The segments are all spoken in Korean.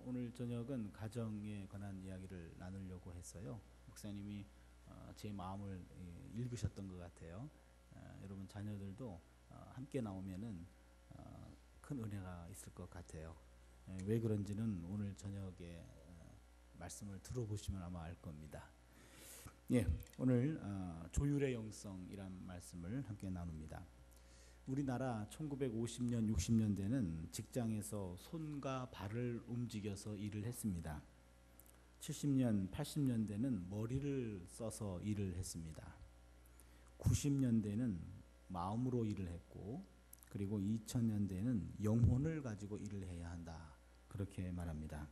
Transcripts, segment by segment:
오늘 저녁은 가정에 관한 이야기를 나누려고 했어요. 목사님이 제 마음을 읽으셨던 것 같아요. 여러분 자녀들도 함께 나오면은 큰 은혜가 있을 것 같아요. 왜 그런지는 오늘 저녁에 말씀을 들어보시면 아마 알 겁니다. 예, 오늘 조율의 영성이란 말씀을 함께 나눕니다. 우리나라 1950년, 60년대는 직장에서 손과 발을 움직여서 일을 했습니다. 70년, 80년대는 머리를 써서 일을 했습니다. 90년대는 마음으로 일을 했고, 그리고 2000년대는 영혼을 가지고 일을 해야 한다. 그렇게 말합니다.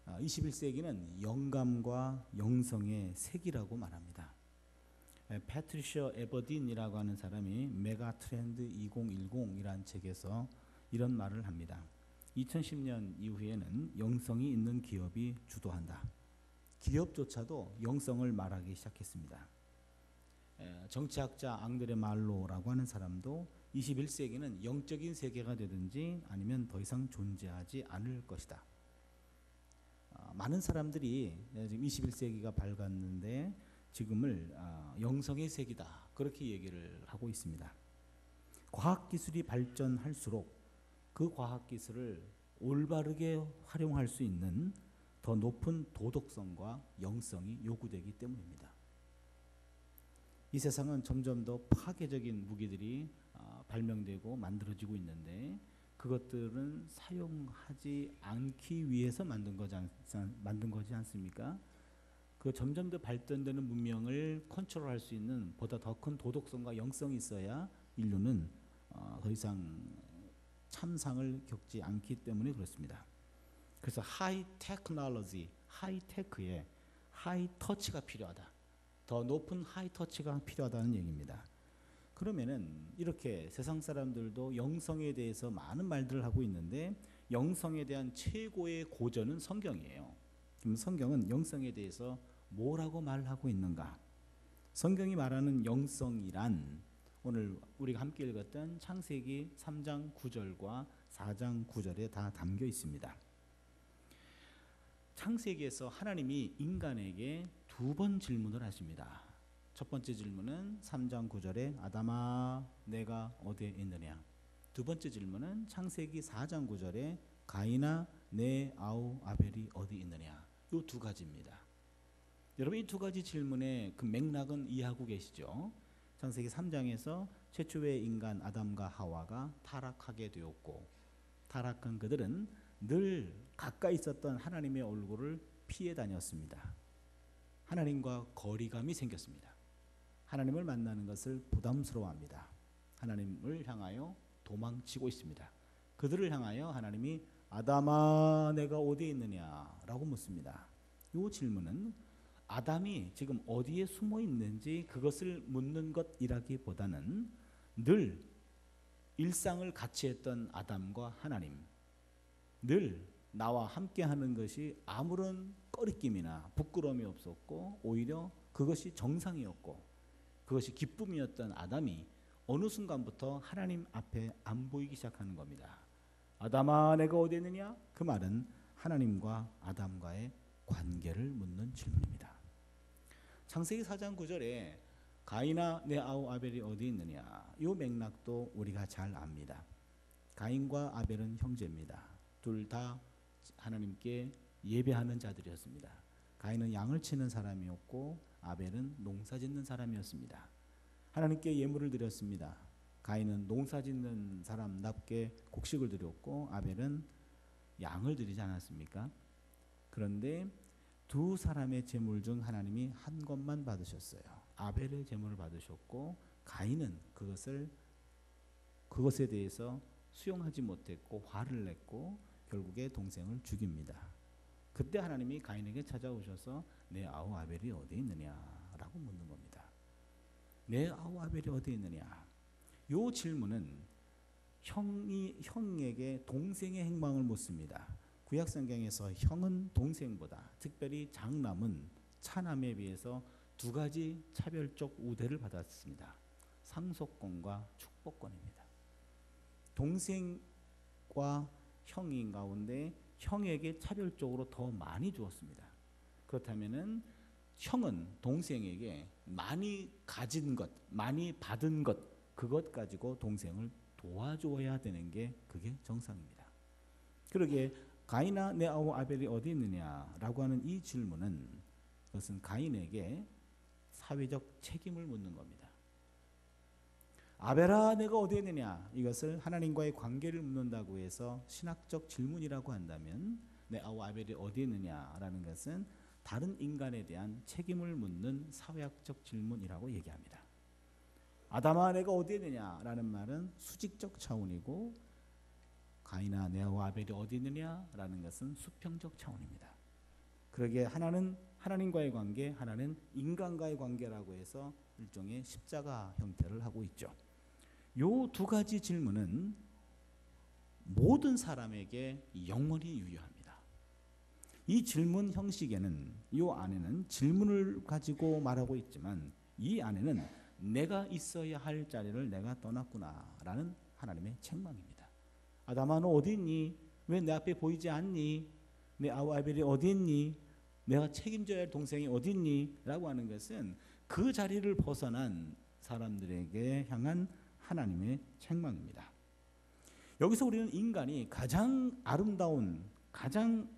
21세기는 영감과 영성의 세기라고 말합니다. 패트리셔 에버딘이라고 하는 사람이 메가 트렌드 2010이라는 책에서 이런 말을 합니다. 2010년 이후에는 영성이 있는 기업이 주도한다. 기업조차도 영성을 말하기 시작했습니다. 정치학자 앙드레 말로라고 하는 사람도 21세기는 영적인 세계가 되든지 아니면 더 이상 존재하지 않을 것이다. 많은 사람들이 지금 21세기가 밝았는데 지금을 영성의 세기다 그렇게 얘기를 하고 있습니다. 과학기술이 발전할수록 그 과학기술을 올바르게 활용할 수 있는 더 높은 도덕성과 영성이 요구되기 때문입니다. 이 세상은 점점 더 파괴적인 무기들이 발명되고 만들어지고 있는데 그것들은 사용하지 않기 위해서 만든 거지 않습니까? 그 점점 더 발전되는 문명을 컨트롤할 수 있는 보다 더 큰 도덕성과 영성이 있어야 인류는 더 이상 참상을 겪지 않기 때문에 그렇습니다. 그래서 하이 테크놀로지, 하이테크에 하이 터치가 필요하다. 더 높은 하이 터치가 필요하다는 얘기입니다. 그러면은 이렇게 세상 사람들도 영성에 대해서 많은 말들을 하고 있는데 영성에 대한 최고의 고전은 성경이에요. 그럼 성경은 영성에 대해서 뭐라고 말하고 있는가? 성경이 말하는 영성이란 오늘 우리가 함께 읽었던 창세기 3장 9절과 4장 9절에 다 담겨 있습니다. 창세기에서 하나님이 인간에게 두 번 질문을 하십니다. 첫 번째 질문은 3장 9절에 아담아 내가 어디에 있느냐. 두 번째 질문은 창세기 4장 9절에 가인아 내 아우 아벨이 어디 있느냐. 이 두 가지입니다. 여러분 이 두 가지 질문의 그 맥락은 이해하고 계시죠? 창세기 3장에서 최초의 인간 아담과 하와가 타락하게 되었고 타락한 그들은 늘 가까이 있었던 하나님의 얼굴을 피해 다녔습니다. 하나님과 거리감이 생겼습니다. 하나님을 만나는 것을 부담스러워합니다. 하나님을 향하여 도망치고 있습니다. 그들을 향하여 하나님이 아담아 내가 어디에 있느냐라고 묻습니다. 이 질문은 아담이 지금 어디에 숨어 있는지 그것을 묻는 것이라기보다는 늘 일상을 같이 했던 아담과 하나님, 늘 나와 함께하는 것이 아무런 꺼리낌이나 부끄러움이 없었고 오히려 그것이 정상이었고 그것이 기쁨이었던 아담이 어느 순간부터 하나님 앞에 안 보이기 시작하는 겁니다. 아담아 내가 어디 있느냐? 그 말은 하나님과 아담과의 관계를 묻는 질문입니다. 창세기 4장 9절에 가인아 내 아우 아벨이 어디 있느냐? 이 맥락도 우리가 잘 압니다. 가인과 아벨은 형제입니다. 둘 다 하나님께 예배하는 자들이었습니다. 가인은 양을 치는 사람이었고 아벨은 농사 짓는 사람이었습니다. 하나님께 예물을 드렸습니다. 가인은 농사 짓는 사람답게 곡식을 드렸고 아벨은 양을 드리지 않았습니까? 그런데 두 사람의 제물 중 하나님이 한 것만 받으셨어요. 아벨의 제물을 받으셨고 가인은 그것에 대해서 수용하지 못했고 화를 냈고 결국에 동생을 죽입니다. 그때 하나님이 가인에게 찾아오셔서 내 아우 아벨이 어디 있느냐라고 묻는 겁니다. 내 아우 아벨이 어디 있느냐? 이 질문은 형에게 동생의 행방을 묻습니다. 구약 성경에서 형은 동생보다 특별히 장남은 차남에 비해서 두 가지 차별적 우대를 받았습니다. 상속권과 축복권입니다. 동생과 형인 가운데 형에게 차별적으로 더 많이 주었습니다. 그렇다면은 형은 동생에게 많이 가진 것, 많이 받은 것, 그것 가지고 동생을 도와줘야 되는 게 그게 정상입니다. 그러기에 가인아 내 아우 아벨이 어디 있느냐라고 하는 이 질문은 그것은 가인에게 사회적 책임을 묻는 겁니다. 아벨아 내가 어디 있느냐, 이것을 하나님과의 관계를 묻는다고 해서 신학적 질문이라고 한다면 내 아우 아벨이 어디 있느냐라는 것은 다른 인간에 대한 책임을 묻는 사회학적 질문이라고 얘기합니다. 아담아 내가 어디 있느냐라는 말은 수직적 차원이고 가인아 내 아우 아벨이 어디 있느냐라는 것은 수평적 차원입니다. 그러기에 하나는 하나님과의 관계, 하나는 인간과의 관계라고 해서 일종의 십자가 형태를 하고 있죠. 요 두 가지 질문은 모든 사람에게 영원히 유효합니다. 이 질문 형식에는 이 안에는 질문을 가지고 말하고 있지만 이 안에는 내가 있어야 할 자리를 내가 떠났구나라는 하나님의 책망입니다. 아담아 너 어디 있니? 왜 내 앞에 보이지 않니? 내 아우 아벨이 어디 있니? 내가 책임져야 할 동생이 어디 있니? 라고 하는 것은 그 자리를 벗어난 사람들에게 향한 하나님의 책망입니다. 여기서 우리는 인간이 가장 아름다운, 가장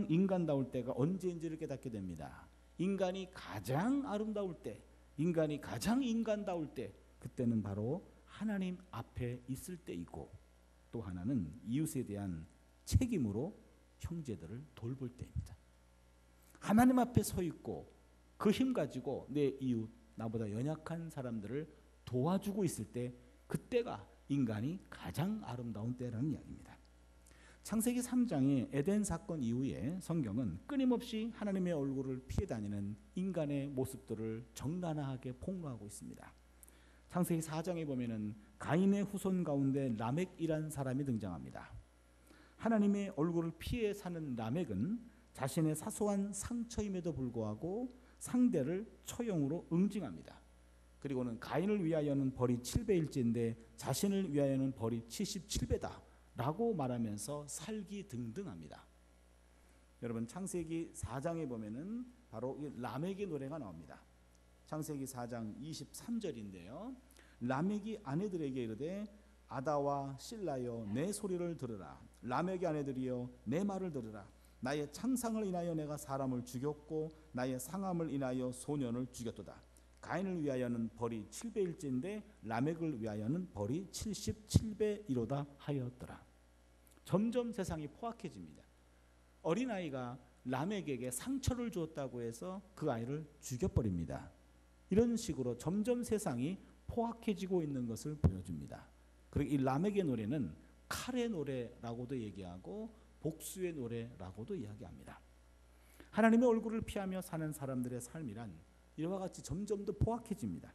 인간다울 때가 언제인지를 깨닫게 됩니다. 인간이 가장 아름다울 때, 인간이 가장 인간다울 때, 그때는 바로 하나님 앞에 있을 때이고, 또 하나는 이웃에 대한 책임으로 형제들을 돌볼 때입니다. 하나님 앞에 서 있고 그 힘 가지고 내 이웃, 나보다 연약한 사람들을 도와주고 있을 때, 그때가 인간이 가장 아름다운 때라는 이야기입니다. 창세기 3장의 에덴 사건 이후에 성경은 끊임없이 하나님의 얼굴을 피해 다니는 인간의 모습들을 적나라하게 폭로하고 있습니다. 창세기 4장에 보면은 가인의 후손 가운데 라멕이란 사람이 등장합니다. 하나님의 얼굴을 피해 사는 라멕은 자신의 사소한 상처임에도 불구하고 상대를 처형으로 응징합니다. 그리고는 가인을 위하여는 벌이 7배일지인데 자신을 위하여는 벌이 77배다 라고 말하면서 살기등등합니다. 여러분 창세기 4장에 보면은 바로 라멕의 노래가 나옵니다. 창세기 4장 23절인데요. 라멕이 아내들에게 이르되 아다와 실라여 내 소리를 들으라. 라멕의 아내들이여 내 말을 들으라. 나의 창상을 인하여 내가 사람을 죽였고 나의 상함을 인하여 소년을 죽였도다. 가인을 위하여는 벌이 7배일지인데 라멕을 위하여는 벌이 77배이로다 하였더라. 점점 세상이 포악해집니다. 어린아이가 라멕에게 상처를 주었다고 해서 그 아이를 죽여버립니다. 이런 식으로 점점 세상이 포악해지고 있는 것을 보여줍니다. 그리고 이 라멕의 노래는 칼의 노래라고도 얘기하고 복수의 노래라고도 이야기합니다. 하나님의 얼굴을 피하며 사는 사람들의 삶이란 이와 같이 점점 더 포악해집니다.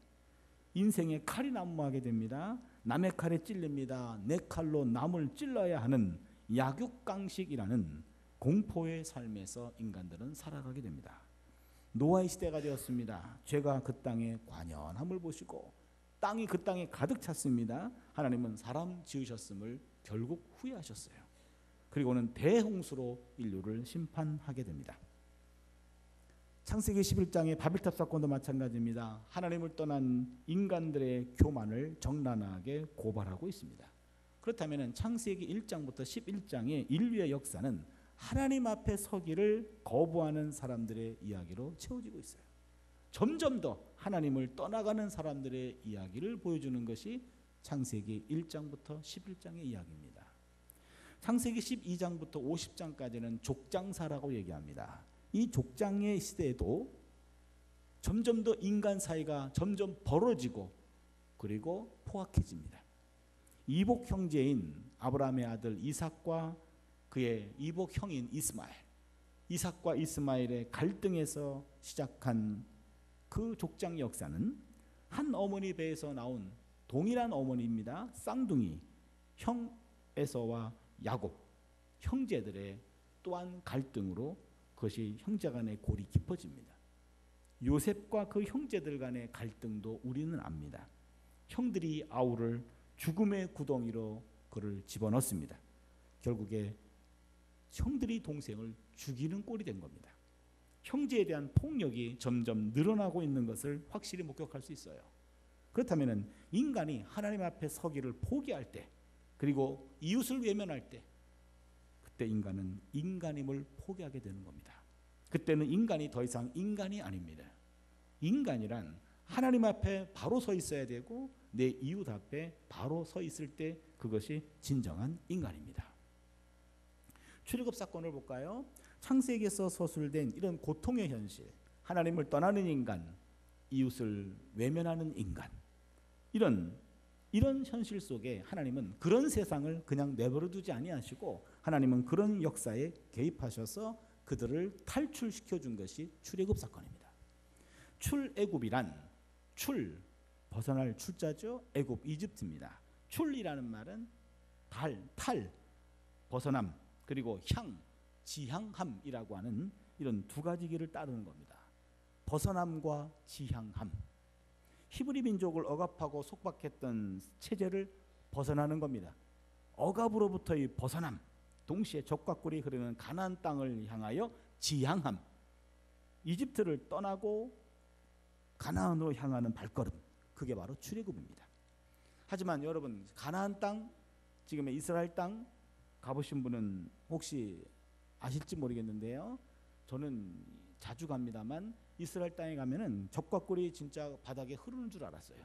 인생에 칼이 난무하게 됩니다. 남의 칼에 찔립니다. 내 칼로 남을 찔러야 하는 약육강식이라는 공포의 삶에서 인간들은 살아가게 됩니다. 노아의 시대가 되었습니다. 죄가 그 땅에 관연함을 보시고 땅이 그 땅에 가득 찼습니다. 하나님은 사람 지으셨음을 결국 후회하셨어요. 그리고는 대홍수로 인류를 심판하게 됩니다. 창세기 11장의 바벨탑 사건도 마찬가지입니다. 하나님을 떠난 인간들의 교만을 적나라하게 고발하고 있습니다. 그렇다면 창세기 1장부터 11장의 인류의 역사는 하나님 앞에 서기를 거부하는 사람들의 이야기로 채워지고 있어요. 점점 더 하나님을 떠나가는 사람들의 이야기를 보여주는 것이 창세기 1장부터 11장의 이야기입니다. 창세기 12장부터 50장까지는 족장사라고 얘기합니다. 이 족장의 시대에도 점점 더 인간 사이가 점점 벌어지고 그리고 포악해집니다. 이복 형제인 아브라함의 아들 이삭과 그의 이복 형인 이스마엘, 이삭과 이스마엘의 갈등에서 시작한 그 족장 역사는 한 어머니 배에서 나온 동일한 어머니입니다. 쌍둥이 형 에서와 야곱 형제들의 또한 갈등으로 그것이 형제 간의 골이 깊어집니다. 요셉과 그 형제들 간의 갈등도 우리는 압니다. 형들이 아우를 죽음의 구덩이로 그를 집어넣습니다. 결국에 형들이 동생을 죽이는 꼴이 된 겁니다. 형제에 대한 폭력이 점점 늘어나고 있는 것을 확실히 목격할 수 있어요. 그렇다면 인간이 하나님 앞에 서기를 포기할 때, 그리고 이웃을 외면할 때, 그때 인간은 인간임을 포기하게 되는 겁니다. 그때는 인간이 더 이상 인간이 아닙니다. 인간이란 하나님 앞에 바로 서 있어야 되고 내 이웃 앞에 바로 서 있을 때 그것이 진정한 인간입니다. 출애굽 사건을 볼까요? 창세기에서 서술된 이런 고통의 현실, 하나님을 떠나는 인간, 이웃을 외면하는 인간, 이런 현실 속에 하나님은 그런 세상을 그냥 내버려 두지 아니하시고 하나님은 그런 역사에 개입하셔서 그들을 탈출시켜 준 것이 출애굽 사건입니다. 출애굽이란 벗어날 출자죠. 애굽, 이집트입니다. 출이라는 말은 탈, 벗어남, 그리고 지향함이라고 하는 이런 두 가지 길을 따르는 겁니다. 벗어남과 지향함. 히브리 민족을 억압하고 속박했던 체제를 벗어나는 겁니다. 억압으로부터의 벗어남, 동시에 적과 꿀이 흐르는 가나안 땅을 향하여 지향함. 이집트를 떠나고 가나안으로 향하는 발걸음, 그게 바로 출애굽입니다. 하지만 여러분, 가나안 땅, 지금의 이스라엘 땅 가보신 분은 혹시 아실지 모르겠는데요, 저는 자주 갑니다만 이스라엘 땅에 가면은 적과 꿀이 진짜 바닥에 흐르는 줄 알았어요.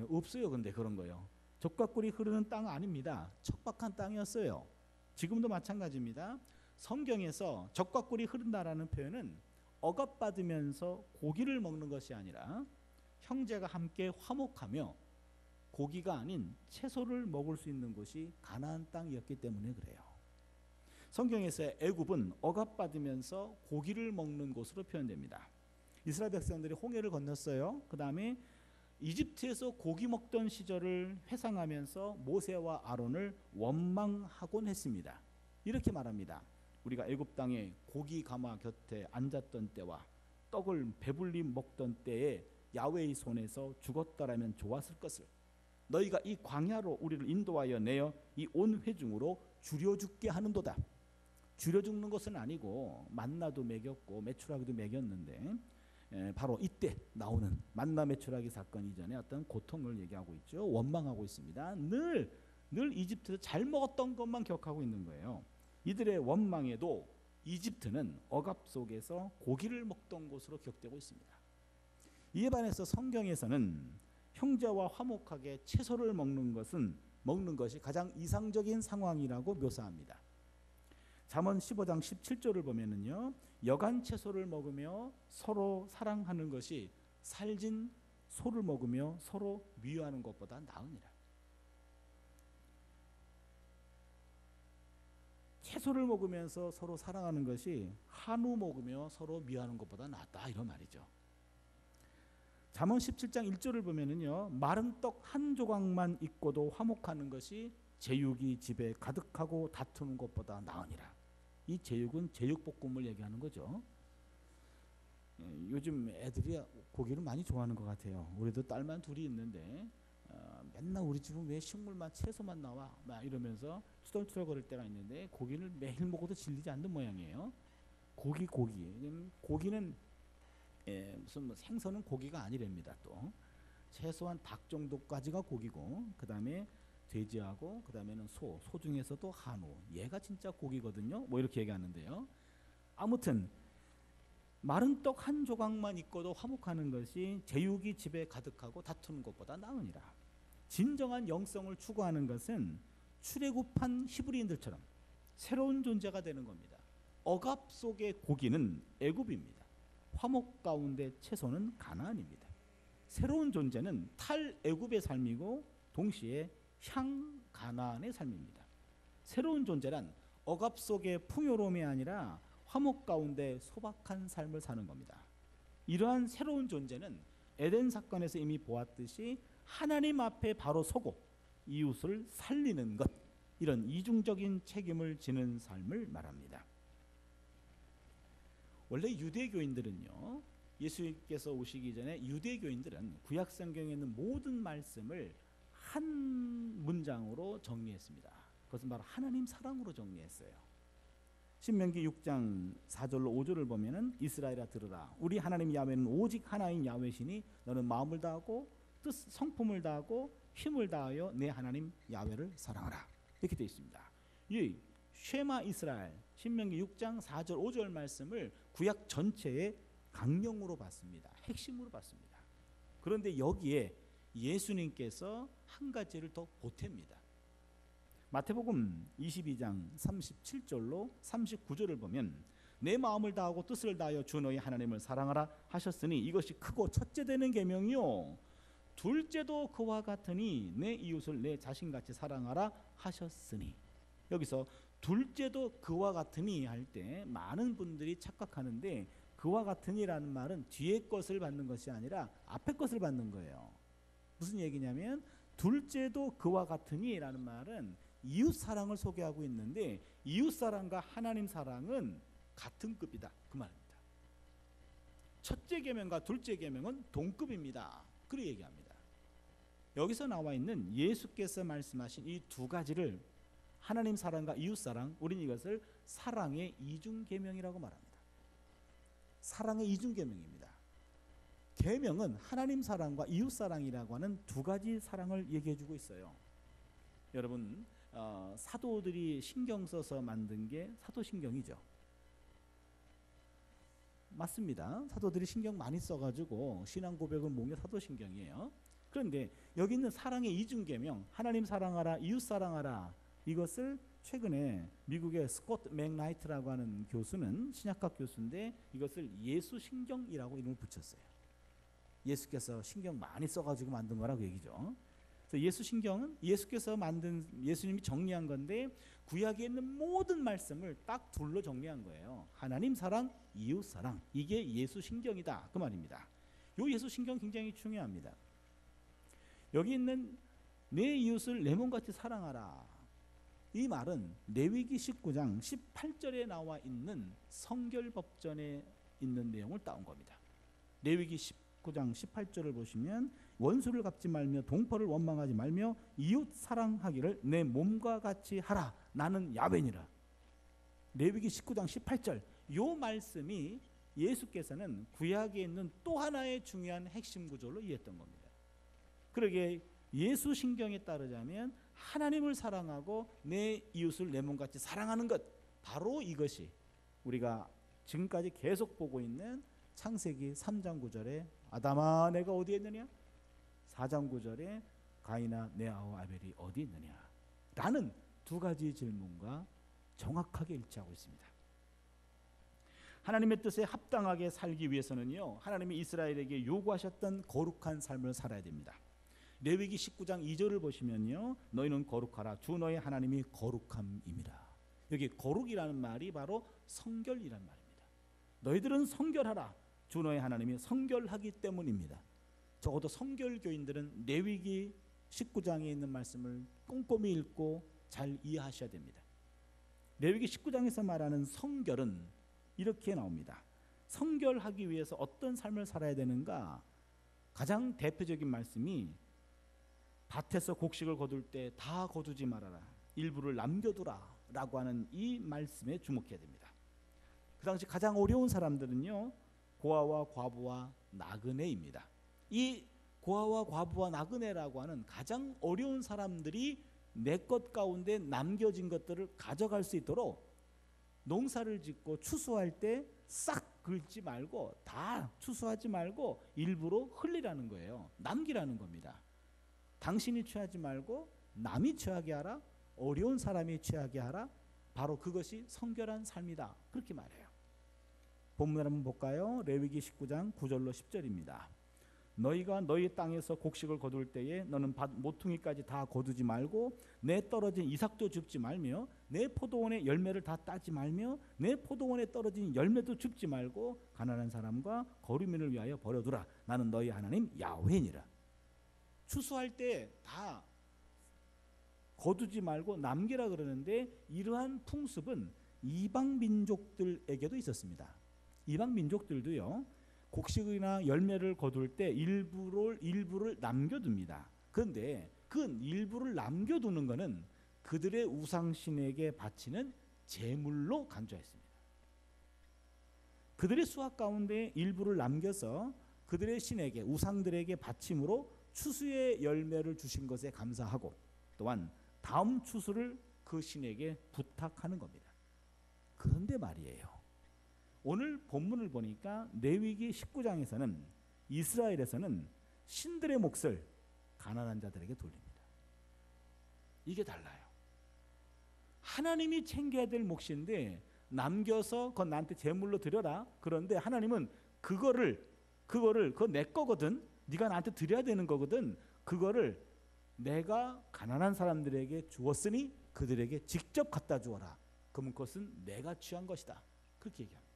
없어요. 근데 그런 거요. 적과 꿀이 흐르는 땅 아닙니다. 척박한 땅이었어요. 지금도 마찬가지입니다. 성경에서 적과 꿀이 흐른다라는 표현은 억압받으면서 고기를 먹는 것이 아니라 형제가 함께 화목하며 고기가 아닌 채소를 먹을 수 있는 곳이 가나안 땅이었기 때문에 그래요. 성경에서 애굽은 억압받으면서 고기를 먹는 곳으로 표현됩니다. 이스라엘 백성들이 홍해를 건넜어요. 그 다음에 이집트에서 고기 먹던 시절을 회상하면서 모세와 아론을 원망하곤 했습니다. 이렇게 말합니다. 우리가 애굽 땅에 고기 가마 곁에 앉았던 때와 떡을 배불리 먹던 때에 야훼의 손에서 죽었더라면 좋았을 것을, 너희가 이 광야로 우리를 인도하여 내어 이 온 회중으로 줄여 죽게 하는도다. 줄여 죽는 것은 아니고 만나도 먹였고 메추라기도 먹였는데 바로 이때 나오는 만나 메추라기 사건 이전에 어떤 고통을 얘기하고 있죠. 원망하고 있습니다. 늘 이집트에서 잘 먹었던 것만 기억하고 있는 거예요. 이들의 원망에도 이집트는 억압 속에서 고기를 먹던 곳으로 기억되고 있습니다. 이에 반해서 성경에서는 형제와 화목하게 채소를 먹는 것이 가장 이상적인 상황이라고 묘사합니다. 잠언 15장 17절을 보면은요, 여간 채소를 먹으며 서로 사랑하는 것이 살진 소를 먹으며 서로 미워하는 것보다 나으니라. 채소를 먹으면서 서로 사랑하는 것이 한우 먹으며 서로 미워하는 것보다 낫다, 이런 말이죠. 잠언 17장 1절을 보면은요, 마른 떡 한 조각만 있고도 화목하는 것이 제육이 집에 가득하고 다투는 것보다 나으니라. 이 제육은 제육볶음을 얘기하는 거죠. 요즘 애들이 고기를 많이 좋아하는 것 같아요. 우리도 딸만 둘이 있는데 맨날 우리 집은 왜 식물만 채소만 나와 막 이러면서 투덜투덜거릴 때가 있는데 고기를 매일 먹어도 질리지 않는 모양이에요. 고기는 무슨 생선은 고기가 아니랍니다. 또 최소한 닭 정도까지가 고기고, 그 다음에 돼지하고 그 다음에는 소 중에서도 한우, 얘가 진짜 고기거든요. 뭐 이렇게 얘기하는데요. 아무튼 마른 떡 한 조각만 있고도 화목하는 것이 제육이 집에 가득하고 다투는 것보다 나으니라. 진정한 영성을 추구하는 것은 출애굽한 히브리인들처럼 새로운 존재가 되는 겁니다. 억압 속의 고기는 애굽입니다. 화목 가운데 채소는 가나안입니다. 새로운 존재는 탈애굽의 삶이고 동시에 향가나안의 삶입니다. 새로운 존재란 억압 속의 풍요로움이 아니라 화목 가운데 소박한 삶을 사는 겁니다. 이러한 새로운 존재는 에덴 사건에서 이미 보았듯이 하나님 앞에 바로 서고 이웃을 살리는 것, 이런 이중적인 책임을 지는 삶을 말합니다. 원래 유대교인들은요, 예수님께서 오시기 전에 유대교인들은 구약 성경에 있는 모든 말씀을 한 문장으로 정리했습니다. 그것은 바로 하나님 사랑으로 정리했어요. 신명기 6장 4절로 5절을 보면은 이스라엘아 들으라. 우리 하나님 야훼는 오직 하나인 야훼시니 너는 마음을 다하고 뜻 성품을 다하고 힘을 다하여 내 하나님 야훼를 사랑하라. 이렇게 되어 있습니다. 이 쉐마 이스라엘 신명기 6장 4절 5절 말씀을 구약 전체의 강령으로 봤습니다. 핵심으로 봤습니다. 그런데 여기에 예수님께서 한 가지를 더 보탭니다. 마태복음 22장 37절로 39절을 보면 내 마음을 다하고 뜻을 다하여 주 너희 하나님을 사랑하라 하셨으니 이것이 크고 첫째 되는 계명이요 둘째도 그와 같으니 내 이웃을 내 자신같이 사랑하라 하셨으니. 여기서 둘째도 그와 같으니 할 때 많은 분들이 착각하는데 그와 같으니라는 말은 뒤에 것을 받는 것이 아니라 앞에 것을 받는 거예요. 무슨 얘기냐면 둘째도 그와 같으니라는 말은 이웃 사랑을 소개하고 있는데 이웃 사랑과 하나님 사랑은 같은 급이다 그 말입니다. 첫째 계명과 둘째 계명은 동급입니다. 그렇게 얘기합니다. 여기서 나와 있는 예수께서 말씀하신 이 두 가지를 하나님 사랑과 이웃 사랑, 우리는 이것을 사랑의 이중 계명이라고 말합니다. 사랑의 이중 계명입니다. 계명은 하나님 사랑과 이웃 사랑이라고 하는 두 가지 사랑을 얘기해 주고 있어요. 여러분 사도들이 신경 써서 만든 게 사도신경이죠. 맞습니다. 사도들이 신경 많이 써가지고 신앙 고백을 모은 게 사도신경이에요. 그런데 여기 있는 사랑의 이중 계명, 하나님 사랑하라, 이웃 사랑하라, 이것을 최근에 미국의 스콧 맥나이트라고 하는 교수는 신약학 교수인데 이것을 예수 신경이라고 이름을 붙였어요. 예수께서 신경 많이 써가지고 만든 거라고 얘기죠. 그래서 예수 신경은 예수께서 만든, 예수님이 정리한 건데 구약에 있는 모든 말씀을 딱 둘로 정리한 거예요. 하나님 사랑, 이웃 사랑, 이게 예수 신경이다 그 말입니다. 이 예수 신경 굉장히 중요합니다. 여기 있는 내 이웃을 내 몸같이 사랑하라, 이 말은 레위기 19장 18절에 나와 있는 성결법전에 있는 내용을 따온 겁니다. 레위기 19장 18절을 보시면 원수를 갚지 말며 동포를 원망하지 말며 이웃 사랑하기를 내 몸과 같이 하라, 나는 야훼니라. 레위기 19장 18절 이 말씀이 예수께서는 구약에 있는 또 하나의 중요한 핵심 구절로 이해했던 겁니다. 그러게 예수 신경에 따르자면 하나님을 사랑하고 내 이웃을 내 몸같이 사랑하는 것, 바로 이것이 우리가 지금까지 계속 보고 있는 창세기 3장 9절에 아담아 내가 어디에 있느냐, 4장 9절에 가인아 내 아우 아벨이 어디 있느냐 라는 두 가지 질문과 정확하게 일치하고 있습니다. 하나님의 뜻에 합당하게 살기 위해서는요, 하나님이 이스라엘에게 요구하셨던 거룩한 삶을 살아야 됩니다. 레위기 19장 2절을 보시면요, 너희는 거룩하라 주 너희 하나님이 거룩함입니다. 여기 거룩이라는 말이 바로 성결이라는 말입니다. 너희들은 성결하라, 주 너희 하나님이 성결하기 때문입니다. 적어도 성결교인들은 레위기 19장에 있는 말씀을 꼼꼼히 읽고 잘 이해하셔야 됩니다. 레위기 19장에서 말하는 성결은 이렇게 나옵니다. 성결하기 위해서 어떤 삶을 살아야 되는가? 가장 대표적인 말씀이 밭에서 곡식을 거둘 때 다 거두지 말아라, 일부를 남겨두라 라고 하는 이 말씀에 주목해야 됩니다. 그 당시 가장 어려운 사람들은요, 고아와 과부와 나그네입니다. 이 고아와 과부와 나그네라고 하는 가장 어려운 사람들이 내 것 가운데 남겨진 것들을 가져갈 수 있도록 농사를 짓고 추수할 때 싹 긁지 말고, 다 추수하지 말고 일부러 흘리라는 거예요. 남기라는 겁니다. 당신이 취하지 말고 남이 취하게 하라, 어려운 사람이 취하게 하라, 바로 그것이 성결한 삶이다 그렇게 말해요. 본문을 한번 볼까요? 레위기 19장 9절로 10절입니다. 너희가 너희 땅에서 곡식을 거둘 때에 너는 밭 모퉁이까지 다 거두지 말고 내 떨어진 이삭도 줍지 말며 내 포도원의 열매를 다 따지 말며 내 포도원에 떨어진 열매도 줍지 말고 가난한 사람과 거류민을 위하여 버려두라, 나는 너희 하나님 야훼니라. 추수할 때 다 거두지 말고 남기라 그러는데 이러한 풍습은 이방 민족들에게도 있었습니다. 이방 민족들도요, 곡식이나 열매를 거둘 때 일부를 남겨둡니다. 그런데 그 일부를 남겨두는 것은 그들의 우상신에게 바치는 제물로 간주했습니다. 그들의 수확 가운데 일부를 남겨서 그들의 신에게 우상들에게 바침으로 추수의 열매를 주신 것에 감사하고 또한 다음 추수를 그 신에게 부탁하는 겁니다. 그런데 말이에요. 오늘 본문을 보니까 레위기 19장에서는 이스라엘에서는 신들의 몫을 가난한 자들에게 돌립니다. 이게 달라요. 하나님이 챙겨야 될 몫인데 남겨서 그건 나한테 제물로 드려라. 그런데 하나님은 그거 내 거거든. 네가 나한테 드려야 되는 거거든. 그거를 내가 가난한 사람들에게 주었으니 그들에게 직접 갖다 주어라. 그러면 그것은 내가 취한 것이다. 그렇게 얘기합니다.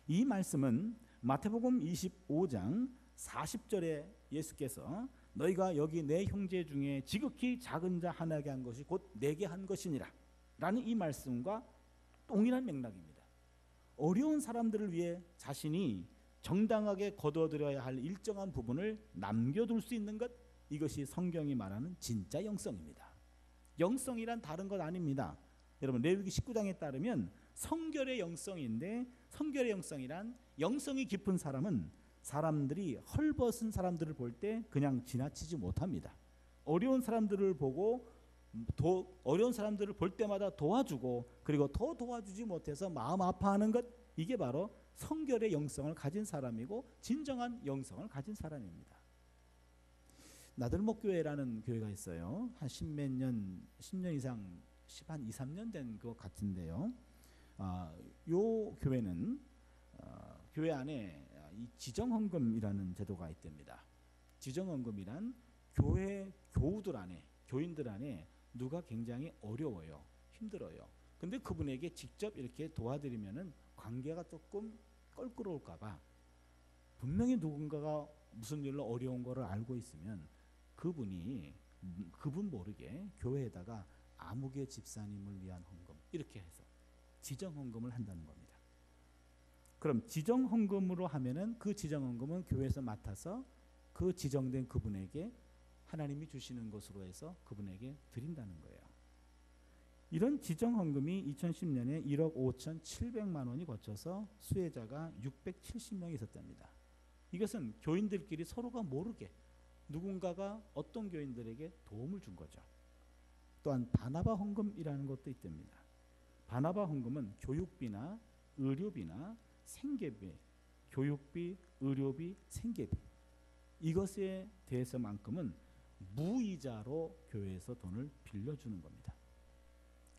이 말씀은 마태복음 25장 40절에 예수께서 너희가 여기 내 형제 중에 지극히 작은 자 하나에게 한 것이 곧 내게 한 것이니라 라는 이 말씀과 동일한 맥락입니다. 어려운 사람들을 위해 자신이 정당하게 거둬들여야 할 일정한 부분을 남겨둘 수 있는 것, 이것이 성경이 말하는 진짜 영성입니다. 영성이란 다른 것 아닙니다. 여러분 레위기 19장에 따르면 성결의 영성인데, 성결의 영성이란 영성이 깊은 사람은 사람들이 헐벗은 사람들을 볼 때 그냥 지나치지 못합니다. 어려운 사람들을 보고 어려운 사람들을 볼 때마다 도와주고, 그리고 더 도와주지 못해서 마음 아파하는 것, 이게 바로 성결의 영성을 가진 사람이고 진정한 영성을 가진 사람입니다. 나들목 교회라는 교회가 있어요. 한 10년 이상, 한 2, 3년 된 것 같은데요. 요 교회는 교회 안에 이 지정헌금이라는 제도가 있답니다. 지정헌금이란 교회 교우들 안에, 교인들 안에 누가 굉장히 어려워요, 힘들어요. 근데 그분에게 직접 이렇게 도와드리면은 관계가 조금 껄끄러울까봐, 분명히 누군가가 무슨 일로 어려운 거를 알고 있으면 그분 모르게 교회에다가 아무개 집사님을 위한 헌금 이렇게 해서 지정헌금을 한다는 겁니다. 그럼 지정헌금으로 하면은 그 지정헌금은 교회에서 맡아서 그 지정된 그분에게 하나님이 주시는 것으로 해서 그분에게 드린다는 거예요. 이런 지정헌금이 2010년에 1억 5,700만 원이 거쳐서 수혜자가 670명이 있었답니다. 이것은 교인들끼리 서로가 모르게 누군가가 어떤 교인들에게 도움을 준 거죠. 또한 바나바 헌금이라는 것도 있답니다. 바나바 헌금은 교육비나 의료비나 생계비, 교육비, 의료비, 생계비, 이것에 대해서만큼은 무이자로 교회에서 돈을 빌려주는 겁니다.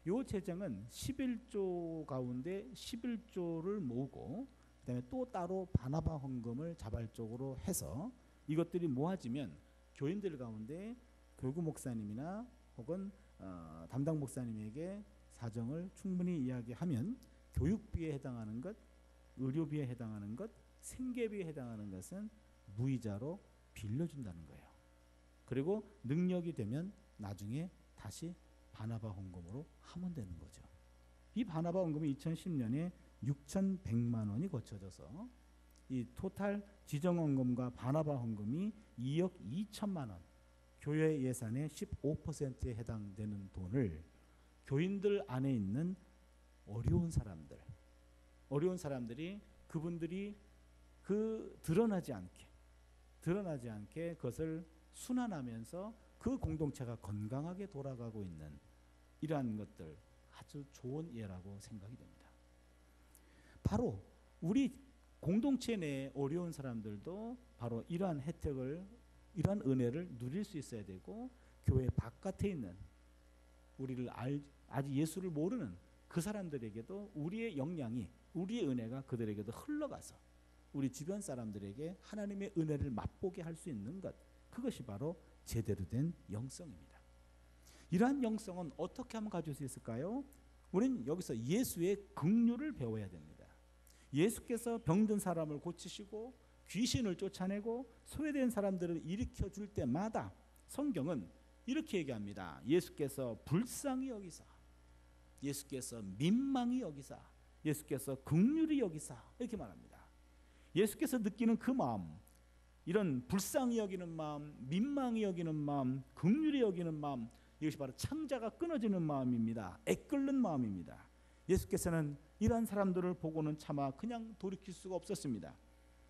이 재정은 11조 가운데 11조를 모으고 그다음에 또 따로 바나바 헌금을 자발적으로 해서 이것들이 모아지면 교인들 가운데 교구 목사님이나 혹은 담당 목사님에게 사정을 충분히 이야기하면 교육비에 해당하는 것, 의료비에 해당하는 것, 생계비에 해당하는 것은 무이자로 빌려준다는 거예요. 그리고 능력이 되면 나중에 다시 바나바 헌금으로 하면 되는 거죠. 이 바나바 헌금이 2010년에 6,100만 원이 거쳐져서 이 토탈 지정헌금과 바나바 헌금이 2억 2천만 원, 교회 예산의 15%에 해당되는 돈을 교인들 안에 있는 어려운 사람들이 그분들이 드러나지 않게 그것을 순환하면서 그 공동체가 건강하게 돌아가고 있는 이러한 것들, 아주 좋은 예라고 생각이 됩니다. 바로 우리 공동체 내에 어려운 사람들도 바로 이러한 혜택을, 이러한 은혜를 누릴 수 있어야 되고, 교회 바깥에 있는 우리를 아직 예수를 모르는 그 사람들에게도 우리의 역량이, 우리의 은혜가 그들에게도 흘러가서 우리 주변 사람들에게 하나님의 은혜를 맛보게 할 수 있는 것, 그것이 바로 제대로 된 영성입니다. 이러한 영성은 어떻게 하면 가질 수 있을까요? 우리는 여기서 예수의 긍휼을 배워야 됩니다. 예수께서 병든 사람을 고치시고 귀신을 쫓아내고 소외된 사람들을 일으켜 줄 때마다 성경은 이렇게 얘기합니다. 예수께서 불쌍히 여기사, 예수께서 민망히 여기사, 예수께서 긍휼히 여기사, 이렇게 말합니다. 예수께서 느끼는 그 마음, 이런 불쌍히 여기는 마음, 민망히 여기는 마음, 긍휼히 여기는 마음, 이것이 바로 창자가 끊어지는 마음입니다. 애끓는 마음입니다. 예수께서는 이러한 사람들을 보고는 차마 그냥 돌이킬 수가 없었습니다.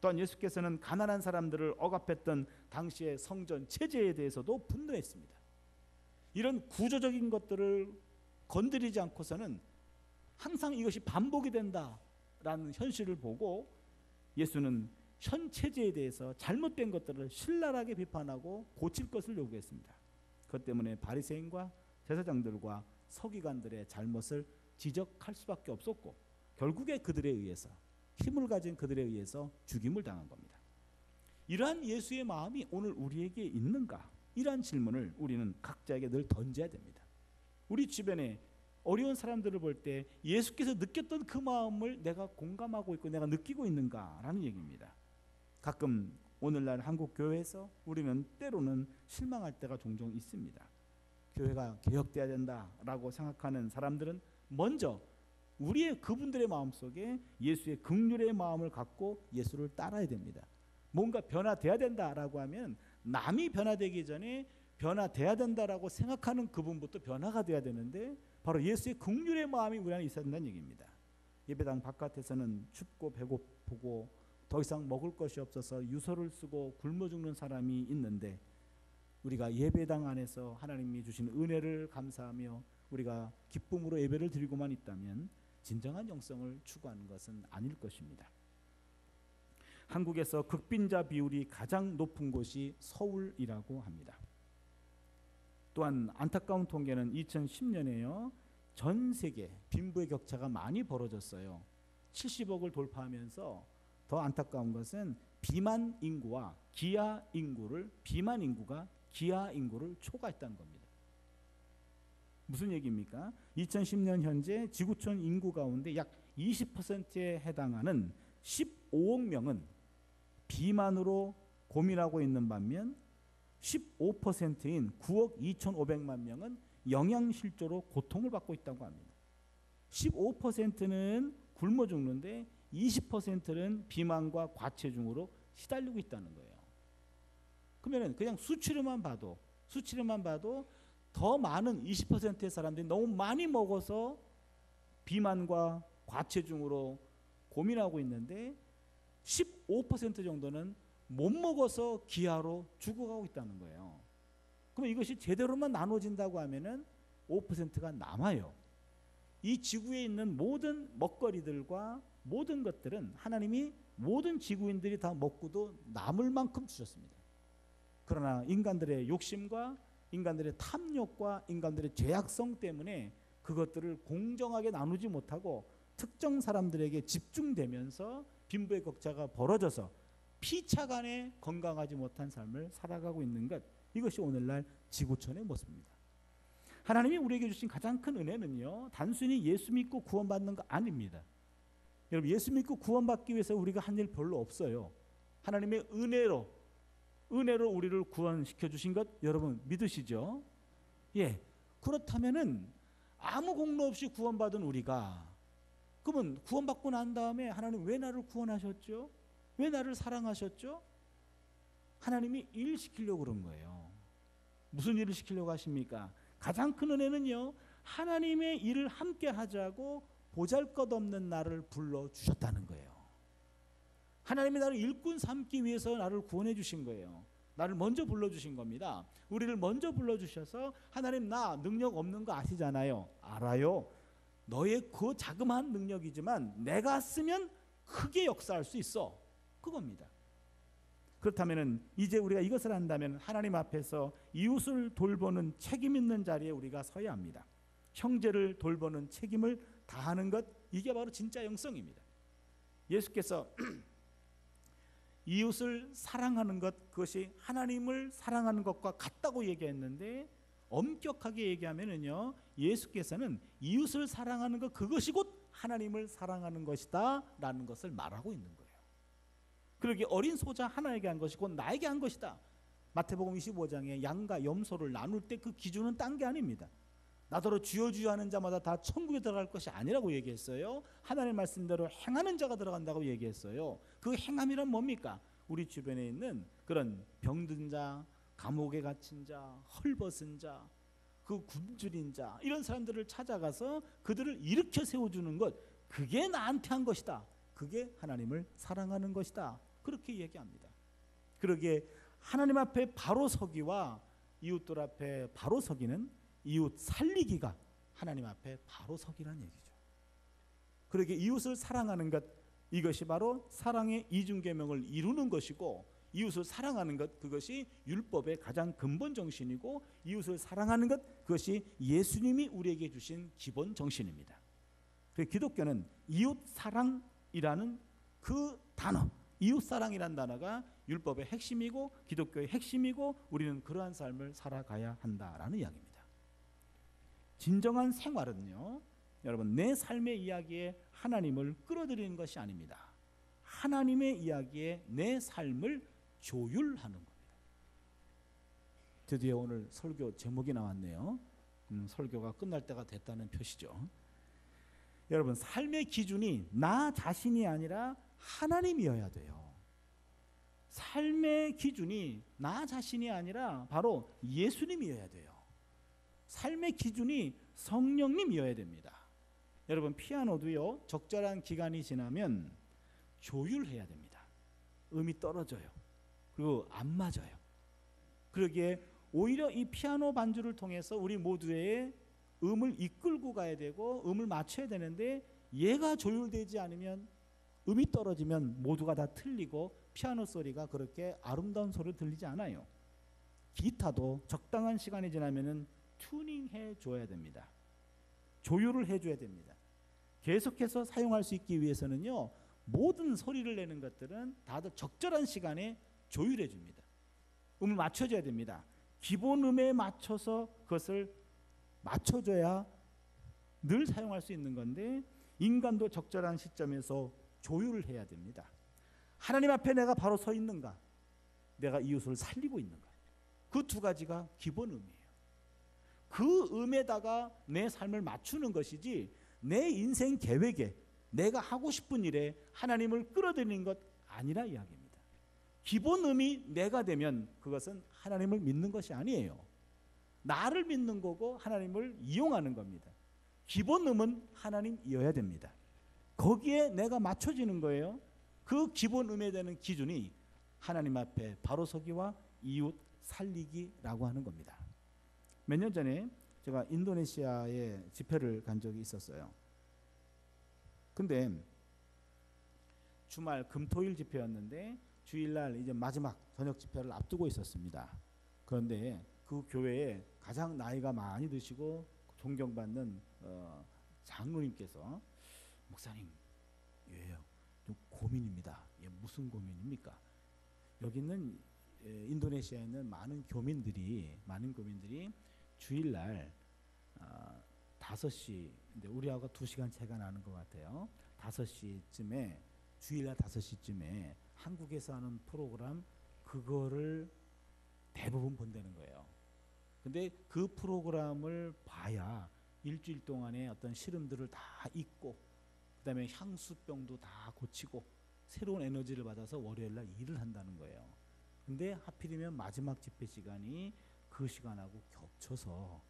또한 예수께서는 가난한 사람들을 억압했던 당시의 성전 체제에 대해서도 분노했습니다. 이런 구조적인 것들을 건드리지 않고서는 항상 이것이 반복이 된다라는 현실을 보고 예수는 현 체제에 대해서 잘못된 것들을 신랄하게 비판하고 고칠 것을 요구했습니다. 그것 때문에 바리새인과 제사장들과 서기관들의 잘못을 지적할 수밖에 없었고 결국에 그들에 의해서 힘을 가진 그들에 의해서 죽임을 당한 겁니다. 이러한 예수의 마음이 오늘 우리에게 있는가? 이러한 질문을 우리는 각자에게 늘 던져야 됩니다. 우리 주변에 어려운 사람들을 볼 때 예수께서 느꼈던 그 마음을 내가 공감하고 있고 내가 느끼고 있는가라는 얘기입니다. 가끔 오늘날 한국 교회에서 우리는 때로는 실망할 때가 종종 있습니다. 교회가 개혁돼야 된다라고 생각하는 사람들은 먼저 우리의 그분들의 마음속에 예수의 긍휼의 마음을 갖고 예수를 따라야 됩니다. 뭔가 변화돼야 된다라고 하면 남이 변화되기 전에 변화돼야 된다라고 생각하는 그분부터 변화가 돼야 되는데 바로 예수의 긍휼의 마음이 우리 안에 있어야 된다는 얘기입니다. 예배당 바깥에서는 춥고 배고프고 더 이상 먹을 것이 없어서 유서를 쓰고 굶어 죽는 사람이 있는데 우리가 예배당 안에서 하나님이 주신 은혜를 감사하며 우리가 기쁨으로 예배를 드리고만 있다면 진정한 영성을 추구하는 것은 아닐 것입니다. 한국에서 극빈자 비율이 가장 높은 곳이 서울이라고 합니다. 또한 안타까운 통계는 2010년에요. 전 세계 빈부의 격차가 많이 벌어졌어요. 70억을 돌파하면서 더 안타까운 것은 비만 인구가 기아 인구를 초과했다는 겁니다. 무슨 얘기입니까? 2010년 현재 지구촌 인구 가운데 약 20%에 해당하는 15억 명은 비만으로 고민하고 있는 반면 15%인 9억 2,500만 명은 영양실조로 고통을 받고 있다고 합니다. 15%는 굶어 죽는데 20%는 비만과 과체중으로 시달리고 있다는 거예요. 그러면 그냥 수치료만 봐도 더 많은 20%의 사람들이 너무 많이 먹어서 비만과 과체중으로 고민하고 있는데 15% 정도는 못 먹어서 기아로 죽어가고 있다는 거예요. 그럼 이것이 제대로만 나눠진다고 하면은 5%가 남아요. 이 지구에 있는 모든 먹거리들과 모든 것들은 하나님이 모든 지구인들이 다 먹고도 남을 만큼 주셨습니다. 그러나 인간들의 욕심과 인간들의 탐욕과 인간들의 죄악성 때문에 그것들을 공정하게 나누지 못하고 특정 사람들에게 집중되면서 빈부의 격차가 벌어져서 피차간에 건강하지 못한 삶을 살아가고 있는 것, 이것이 오늘날 지구촌의 모습입니다. 하나님이 우리에게 주신 가장 큰 은혜는요, 단순히 예수 믿고 구원받는 거 아닙니다. 여러분, 예수 믿고 구원받기 위해서 우리가 한 일 별로 없어요. 하나님의 은혜로 우리를 구원시켜 주신 것 여러분 믿으시죠? 예. 그렇다면은 아무 공로 없이 구원받은 우리가, 그러면 구원받고 난 다음에 하나님 왜 나를 구원하셨죠? 왜 나를 사랑하셨죠? 하나님이 일 시키려고 그런 거예요. 무슨 일을 시키려고 하십니까? 가장 큰 은혜는요, 하나님의 일을 함께 하자고 보잘것없는 나를 불러주셨다는 거예요. 하나님이 나를 일꾼 삼기 위해서 나를 구원해 주신 거예요. 나를 먼저 불러주신 겁니다. 우리를 먼저 불러주셔서 하나님 나 능력 없는 거 아시잖아요. 알아요. 너의 그 자그마한 능력이지만 내가 쓰면 크게 역사할 수 있어. 그겁니다. 그렇다면 이제 우리가 이것을 한다면 하나님 앞에서 이웃을 돌보는 책임 있는 자리에 우리가 서야 합니다. 형제를 돌보는 책임을 다하는 것, 이게 바로 진짜 영성입니다. 예수께서 이웃을 사랑하는 것, 그것이 하나님을 사랑하는 것과 같다고 얘기했는데 엄격하게 얘기하면은요, 예수께서는 이웃을 사랑하는 것, 그것이 곧 하나님을 사랑하는 것이다 라는 것을 말하고 있는 거예요. 그러기 어린 소자 하나에게 한 것이 곧 나에게 한 것이다. 마태복음 25장에 양과 염소를 나눌 때 그 기준은 딴 게 아닙니다. 나더러 주여 주여 하는 자마다 다 천국에 들어갈 것이 아니라고 얘기했어요. 하나님의 말씀대로 행하는 자가 들어간다고 얘기했어요. 그 행함이란 뭡니까? 우리 주변에 있는 그런 병든 자, 감옥에 갇힌 자, 헐벗은 자, 그 굶주린 자 이런 사람들을 찾아가서 그들을 일으켜 세워주는 것, 그게 나한테 한 것이다. 그게 하나님을 사랑하는 것이다. 그렇게 얘기합니다. 그러기에 하나님 앞에 바로 서기와 이웃들 앞에 바로 서기는 이웃 살리기가 하나님 앞에 바로 서기라는 얘기죠. 그러기에 이웃을 사랑하는 것, 이것이 바로 사랑의 이중계명을 이루는 것이고, 이웃을 사랑하는 것, 그것이 율법의 가장 근본 정신이고, 이웃을 사랑하는 것, 그것이 예수님이 우리에게 주신 기본 정신입니다. 그래서 기독교는 이웃 사랑이라는 그 단어, 이웃 사랑이라는 단어가 율법의 핵심이고 기독교의 핵심이고, 우리는 그러한 삶을 살아가야 한다라는 이야기입니다. 진정한 생활은요, 여러분, 내 삶의 이야기에 하나님을 끌어들이는 것이 아닙니다. 하나님의 이야기에 내 삶을 조율하는 겁니다. 드디어 오늘 설교 제목이 나왔네요. 설교가 끝날 때가 됐다는 표시죠. 여러분, 삶의 기준이 나 자신이 아니라 하나님이어야 돼요. 삶의 기준이 나 자신이 아니라 바로 예수님이어야 돼요. 삶의 기준이 성령님이어야 됩니다. 여러분, 피아노도요, 적절한 기간이 지나면 조율해야 됩니다. 음이 떨어져요. 그리고 안 맞아요. 그러기에 오히려 이 피아노 반주를 통해서 우리 모두의 음을 이끌고 가야 되고 음을 맞춰야 되는데, 얘가 조율되지 않으면, 음이 떨어지면 모두가 다 틀리고 피아노 소리가 그렇게 아름다운 소리를 들리지 않아요. 기타도 적당한 시간이 지나면은 튜닝해 줘야 됩니다. 조율을 해줘야 됩니다. 계속해서 사용할 수 있기 위해서는요, 모든 소리를 내는 것들은 다들 적절한 시간에 조율해 줍니다. 음을 맞춰줘야 됩니다. 기본 음에 맞춰서 그것을 맞춰줘야 늘 사용할 수 있는 건데, 인간도 적절한 시점에서 조율을 해야 됩니다. 하나님 앞에 내가 바로 서 있는가, 내가 이웃을 살리고 있는가, 그 두 가지가 기본 음이에요. 그 음에다가 내 삶을 맞추는 것이지, 내 인생 계획에 내가 하고 싶은 일에 하나님을 끌어들이는 것 아니라 이야기입니다. 기본 음이 내가 되면 그것은 하나님을 믿는 것이 아니에요. 나를 믿는 거고 하나님을 이용하는 겁니다. 기본 음은 하나님이어야 됩니다. 거기에 내가 맞춰지는 거예요. 그 기본 음에 대한 기준이 하나님 앞에 바로 서기와 이웃 살리기라고 하는 겁니다. 몇 년 전에 제가 인도네시아에 집회를 간 적이 있었어요. 근데 주말 금토일 집회였는데 주일날 이제 마지막 저녁 집회를 앞두고 있었습니다. 그런데 그 교회에 가장 나이가 많이 드시고 존경받는 장로님께서, 목사님, 예, 좀 고민입니다. 예, 무슨 고민입니까? 여기 있는 인도네시아에 있는 많은 교민들이 주일날 5시, 근데 우리하고 2시간 차이가 나는 것 같아요. 5시쯤에, 주일날 5시쯤에 한국에서 하는 프로그램, 그거를 대부분 본다는 거예요. 근데 그 프로그램을 봐야 일주일 동안의 어떤 시름들을 다 잊고, 그 다음에 향수병도 다 고치고 새로운 에너지를 받아서 월요일날 일을 한다는 거예요. 근데 하필이면 마지막 집회 시간이 그 시간하고 겹쳐서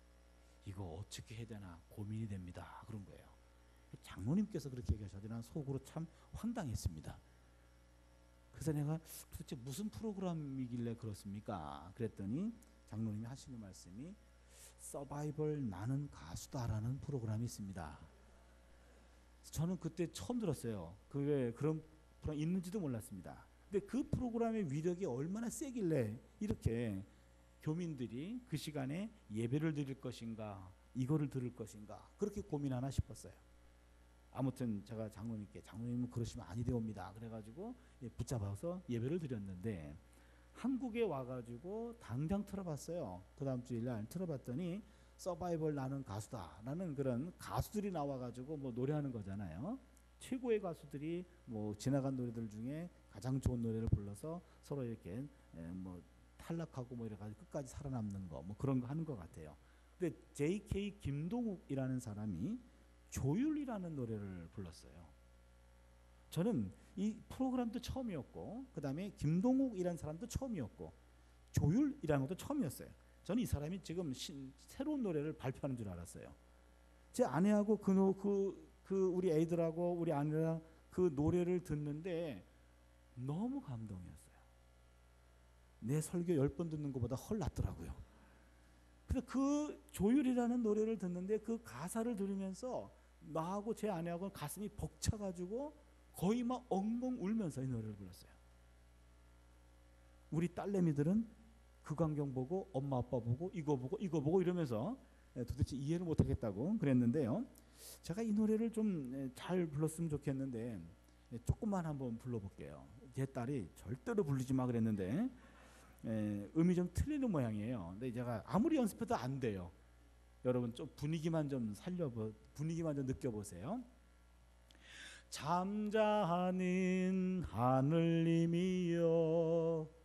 이거 어떻게 해야 되나 고민이 됩니다. 그런 거예요. 장로님께서 그렇게 얘기하셔서 난 속으로 참 황당했습니다. 그래서 내가 도대체 무슨 프로그램이길래 그렇습니까? 그랬더니 장로님이 하시는 말씀이 서바이벌 나는 가수다라는 프로그램이 있습니다. 저는 그때 처음 들었어요. 그게 그런 프로그램이 있는지도 몰랐습니다. 근데 그 프로그램의 위력이 얼마나 세길래 이렇게 교민들이 그 시간에 예배를 드릴 것인가, 이거를 들을 것인가, 그렇게 고민하나 싶었어요. 아무튼 제가 장로님은 그러시면 아니 되옵니다. 그래가지고 붙잡아서 예배를 드렸는데, 한국에 와가지고 당장 틀어봤어요. 그 다음 주일날 틀어봤더니 서바이벌 나는 가수다라는 그런 가수들이 나와가지고 뭐 노래하는 거잖아요. 최고의 가수들이 뭐 지나간 노래들 중에 가장 좋은 노래를 불러서 서로 이렇게 뭐 탈락하고 뭐 이래가지고 끝까지 살아남는 거, 뭐 그런 거 하는 것 같아요. 근데 J.K. 김동욱이라는 사람이 조율이라는 노래를 불렀어요. 저는 이 프로그램도 처음이었고, 그 다음에 김동욱이라는 사람도 처음이었고, 조율이라는 것도 처음이었어요. 저는 이 사람이 지금 새로운 노래를 발표하는 줄 알았어요. 제 아내하고 그 우리 애들하고 우리 아내랑 그 노래를 듣는데 너무 감동이었어요. 내 설교 10번 듣는 것보다 헐 낫더라고요. 그래서 그 조율이라는 노래를 듣는데 그 가사를 들으면서 나하고 제 아내하고 가슴이 벅차가지고 거의 막 엉엉 울면서 이 노래를 불렀어요. 우리 딸내미들은 그 광경 보고 엄마 아빠 보고 이거 보고 이러면서 도대체 이해를 못하겠다고 그랬는데요. 제가 이 노래를 좀 잘 불렀으면 좋겠는데 조금만 한번 불러볼게요. 제 딸이 절대로 부르지 마 그랬는데 음이 좀 틀리는 모양이에요. 근데 제가 아무리 연습해도 안 돼요. 여러분 좀 분위기만 좀 느껴보세요. 잠자는 하늘님이여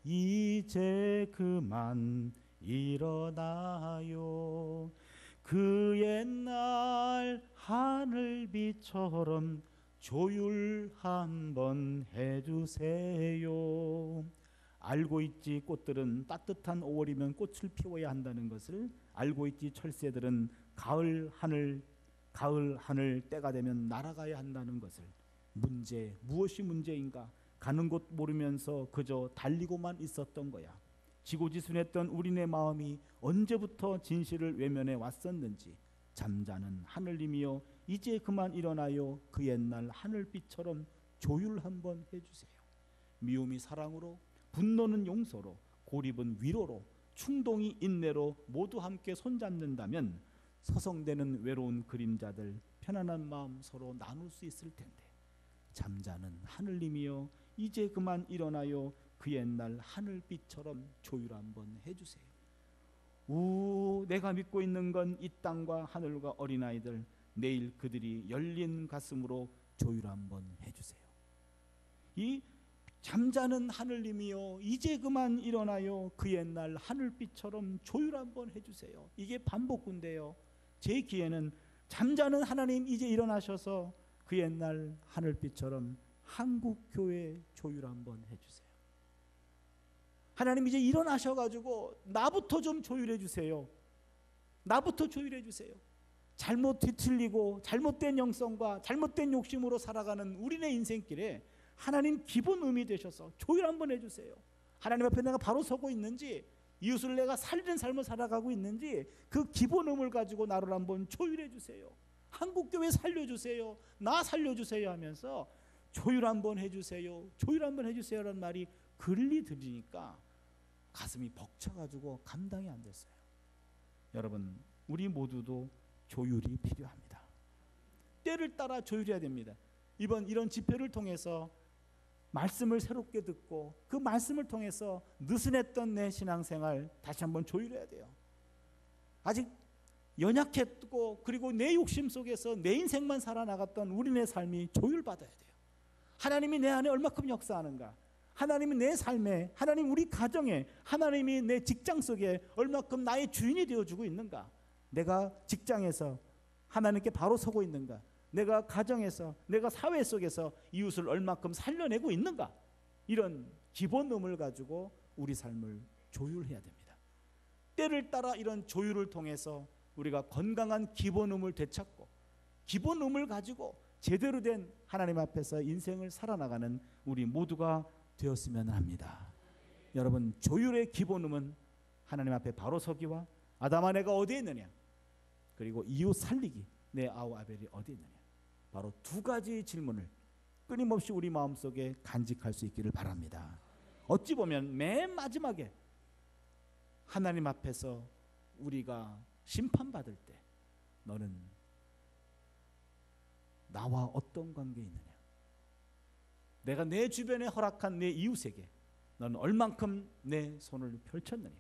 이제 그만 일어나요. 그 옛날 하늘비처럼 조율 한번 해주세요. 알고 있지 꽃들은 따뜻한 5월이면 꽃을 피워야 한다는 것을. 알고 있지 철새들은 가을 하늘 때가 되면 날아가야 한다는 것을. 무엇이 문제인가? 가는 곳 모르면서 그저 달리고만 있었던 거야. 지고지순했던 우리네 마음이 언제부터 진실을 외면해 왔었는지. 잠자는 하늘님이여 이제 그만 일어나요. 그 옛날 하늘빛처럼 조율 한번 해주세요. 미움이 사랑으로, 분노는 용서로, 고립은 위로로, 충동이 인내로 모두 함께 손잡는다면 서성대는 외로운 그림자들 편안한 마음 서로 나눌 수 있을 텐데. 잠자는 하늘님이여 이제 그만 일어나요. 그 옛날 하늘빛처럼 조율 한번 해주세요. 내가 믿고 있는 건 이 땅과 하늘과 어린아이들. 내일 그들이 열린 가슴으로 조율 한번 해주세요. 이 잠자는 하늘님이여 이제 그만 일어나요. 그 옛날 하늘빛처럼 조율 한번 해주세요. 이게 반복구인데요. 제 귀에는 잠자는 하나님 이제 일어나셔서 그 옛날 하늘빛처럼 한국교회 조율 한번 해주세요. 하나님 이제 일어나셔가지고 나부터 좀 조율해 주세요. 나부터 조율해 주세요. 잘못 뒤틀리고 잘못된 영성과 잘못된 욕심으로 살아가는 우리네 인생길에 하나님 기본 의미 되셔서 조율 한번 해주세요. 하나님 앞에 내가 바로 서고 있는지, 이웃을 내가 살리는 삶을 살아가고 있는지 그 기본 의무를 가지고 나를 한번 조율해 주세요. 한국교회 살려주세요. 나 살려주세요 하면서 조율 한번 해주세요. 조율 한번 해주세요라는 말이 글리 들리니까 가슴이 벅차가지고 감당이 안 됐어요. 여러분 우리 모두도 조율이 필요합니다. 때를 따라 조율해야 됩니다. 이번 이런 집회를 통해서 말씀을 새롭게 듣고 그 말씀을 통해서 느슨했던 내 신앙생활 다시 한번 조율해야 돼요. 아직 연약했고 그리고 내 욕심 속에서 내 인생만 살아나갔던 우리네 삶이 조율받아야 돼요. 하나님이 내 안에 얼마큼 역사하는가, 하나님이 내 삶에, 하나님 우리 가정에, 하나님이 내 직장 속에 얼마큼 나의 주인이 되어주고 있는가, 내가 직장에서 하나님께 바로 서고 있는가, 내가 가정에서, 내가 사회 속에서 이웃을 얼마큼 살려내고 있는가, 이런 기본 의무를 가지고 우리 삶을 조율해야 됩니다. 때를 따라 이런 조율을 통해서 우리가 건강한 기본 의무를 되찾고 기본 의무를 가지고 제대로 된 하나님 앞에서 인생을 살아나가는 우리 모두가 되었으면 합니다. 여러분 조율의 기본 의무는 하나님 앞에 바로 서기와 아담아 내가 어디에 있느냐, 그리고 이웃 살리기 내 아우 아벨이 어디에 있느냐, 바로 두 가지 질문을 끊임없이 우리 마음속에 간직할 수 있기를 바랍니다. 어찌 보면 맨 마지막에 하나님 앞에서 우리가 심판받을 때 너는 나와 어떤 관계에 있느냐, 내가 내 주변에 허락한 내 이웃에게 너는 얼만큼 내 손을 펼쳤느냐,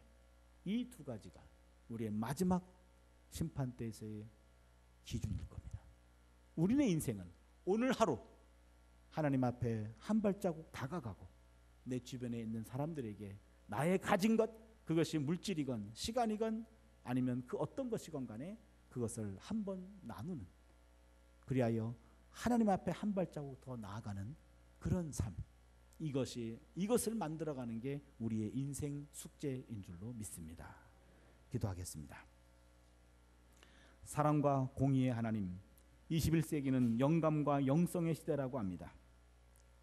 이 두 가지가 우리의 마지막 심판 때에서의 기준일 겁니다. 우리의 인생은 오늘 하루 하나님 앞에 한 발자국 다가가고 내 주변에 있는 사람들에게 나의 가진 것, 그것이 물질이건 시간이건 아니면 그 어떤 것이건 간에 그것을 한번 나누는, 그리하여 하나님 앞에 한 발자국 더 나아가는 그런 삶, 이것을 만들어가는 게 우리의 인생 숙제인 줄로 믿습니다. 기도하겠습니다. 사랑과 공의의 하나님, 21세기는 영감과 영성의 시대라고 합니다.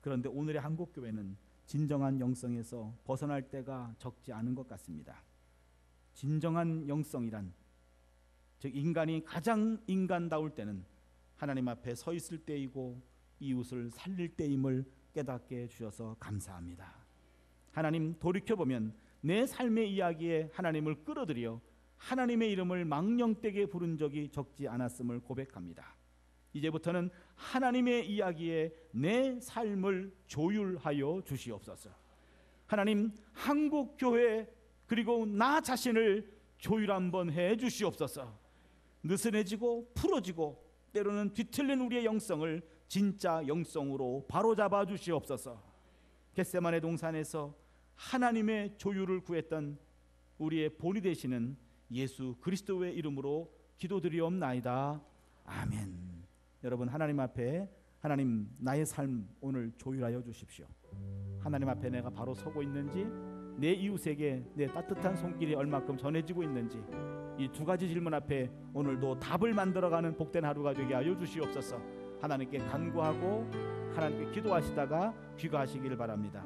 그런데 오늘의 한국교회는 진정한 영성에서 벗어날 때가 적지 않은 것 같습니다. 진정한 영성이란, 즉 인간이 가장 인간다울 때는 하나님 앞에 서 있을 때이고 이웃을 살릴 때임을 깨닫게 해주셔서 감사합니다. 하나님, 돌이켜보면 내 삶의 이야기에 하나님을 끌어들여 하나님의 이름을 망령되게 부른 적이 적지 않았음을 고백합니다. 이제부터는 하나님의 이야기에 내 삶을 조율하여 주시옵소서. 하나님, 한국교회 그리고 나 자신을 조율 한번 해 주시옵소서. 느슨해지고 풀어지고 때로는 뒤틀린 우리의 영성을 진짜 영성으로 바로잡아 주시옵소서. 겟세마네 동산에서 하나님의 조율을 구했던 우리의 본이 되시는 예수 그리스도의 이름으로 기도드리옵나이다. 아멘. 여러분, 하나님 앞에, 하나님, 나의 삶 오늘 조율하여 주십시오. 하나님 앞에 내가 바로 서고 있는지, 내 이웃에게 내 따뜻한 손길이 얼마큼 전해지고 있는지, 이 두 가지 질문 앞에 오늘도 답을 만들어가는 복된 하루가 되게 하여 주시옵소서. 하나님께 간구하고 하나님께 기도하시다가 귀가하시기를 바랍니다.